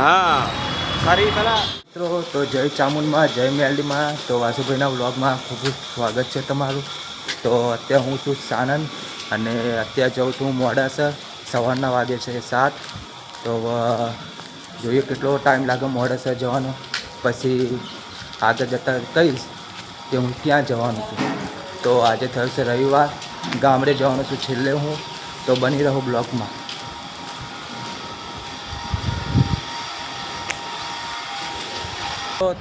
હા સારી પેલા મિત્રો તો જય ચામુંડમાં જય મેલડીમાં તો વાસુભાઈના વ્લોગમાં ખૂબ ખૂબ સ્વાગત છે તમારું. તો અત્યારે હું છું સાણંદ અને અત્યારે જાઉં છું મોડાસર. સવારના વાગે છે 7. તો જોઈએ કેટલો ટાઈમ લાગે મોડાસર જવાનો, પછી આગળ જતાં કહીશ કે હું ક્યાં જવાનું છું. તો આજે થયો છે રવિવાર, ગામડે જવાનું છું છેલ્લે હું. તો બની રહો બ્લોગમાં.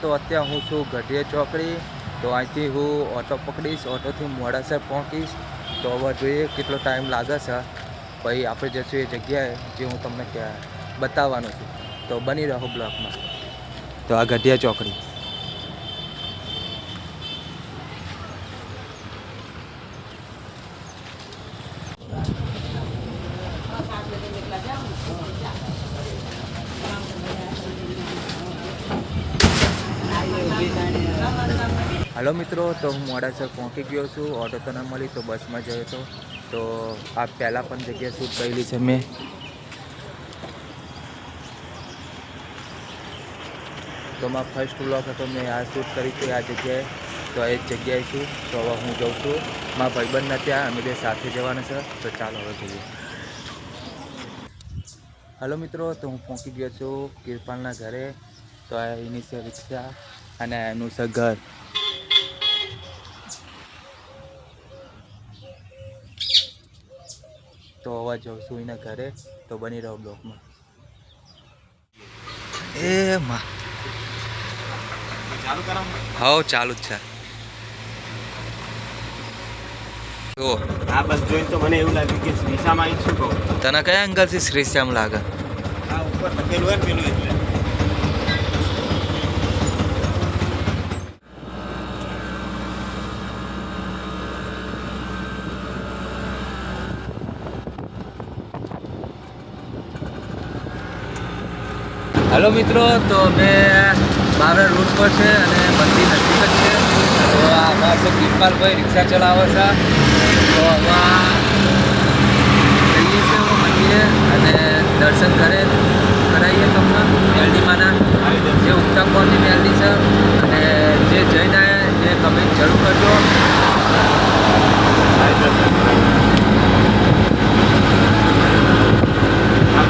તો અત્યારે હું છું ગઢિયા ચોકડી. તો અહીંથી હું ઓટો પકડીશ, ઓટોથી મોડાસર પહોંચીશ. તો હવે જોઈએ કેટલો ટાઈમ લાગે છે. પછી આપણે જઈશું એ જગ્યાએ જે હું તમને બતાવવાનો છું. તો બની રહો બ્લોગમાં. તો આ ગઢિયા ચોકડી. હલો મિત્રો, તો હું મોડાસર પહોંચી ગયો છું. ઓટો તો ન મળી તો બસમાં ગયો હતો. તો આ પહેલાં પણ જગ્યા શૂટ કરેલી છે મેં. તો મારો ફર્સ્ટ વ્લોગ હતો, મેં આ શૂટ કરી હતી આ જગ્યાએ. તો એ જ જગ્યાએ છું. તો હવે હું જાઉં છું મારા ભાઈબંધના ત્યાં. અમે બે સાથે જવાના છે. તો ચાલો હવે જઈએ. હલો મિત્રો, તો હું પહોંચી ગયો છું કિરપાલના ઘરે. તો એની છે રિક્ષા અને એનું છે ઘર. તો હવે જાઉં છું એના ઘરે. તો બની રહો બ્લોકમાં. માં ચાલુ કરાવ. હા ચાલુ જ છે. જો આ બસ જોઈને તો મને એવું લાગ્યું કે શ્રીશામાં આવી છું. કહું તને કયા એંગલથી શ્રીશ્યામ લાગે? આ ઉપર લખેલું હોય ને પેલું એટલે. હલો મિત્રો, તો અમે બાવરા રોડ પર છે અને મંદિર નજીક જ છે. તો આમાં છે કિરપાલભાઈ રિક્ષા ચલાવે છે. તો આમાં જઈએ છીએ મંદિરે અને દર્શન કરાવીએ તમને મેલડીમાંના. જે ઉત્તમ કોણની મેલડી છે અને જે જઈને આવ્યા એ કમેન્ટ જરૂર કરજો.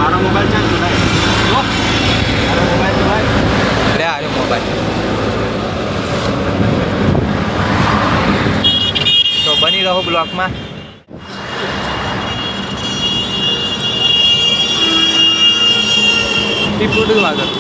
મારો મોબાઈલ ક્યાં જોડાય? મારો મોબાઈલ જોડાય. લે આવ્યો મોબાઈલ. તો બની રહો બ્લોકમાં. ટીપ આગળ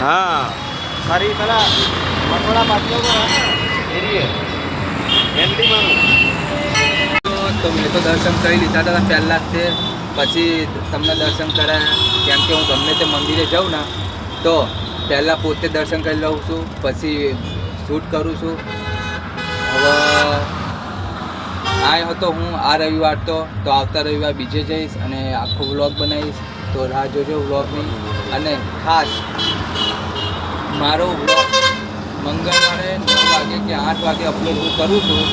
હા સારી પેલા મકવાડા પાછળ એરિયે મેલડીમાં. તો મેં તો દર્શન કરી લીધા હતા પહેલાં જ તે. પછી તમને દર્શન કરાયા. કેમ કે હું ગમે તે મંદિરે જાઉં ને તો પહેલાં પોતે દર્શન કરી લઉં છું, પછી શૂટ કરું છું. હવે આયો હતો હું આ રવિવાર તો આવતા રવિવાર બીજે જઈશ અને આખો વ્લોગ બનાવીશ, તો રાહ જોજો વ્લોગની. અને ખાસ મારો વ્લોગ મંગળવારે 9 વાગે કે 8 વાગે અપલોડ હું કરું છું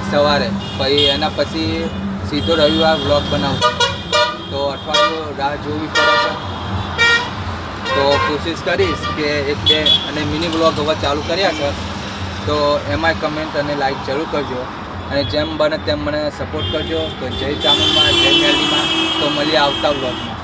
સવારે, પછી એના પછી સીધો રવિવાર વ્લોગ બનાવું છું. તો અઠવાડિયું રાહ જોવી પડે છે, તો કોશિશ કરીશ કે 1-2 અને મિની વ્લોગ હવે ચાલુ કર્યા છે, તો એમાંય કમેન્ટ અને લાઈક જરૂર કરજો અને જેમ બને તેમ મને સપોર્ટ કરજો. તો જય ચામુંડમાં, જય મેરડીમાં. તો મળીએ આવતા વ્લોગમાં.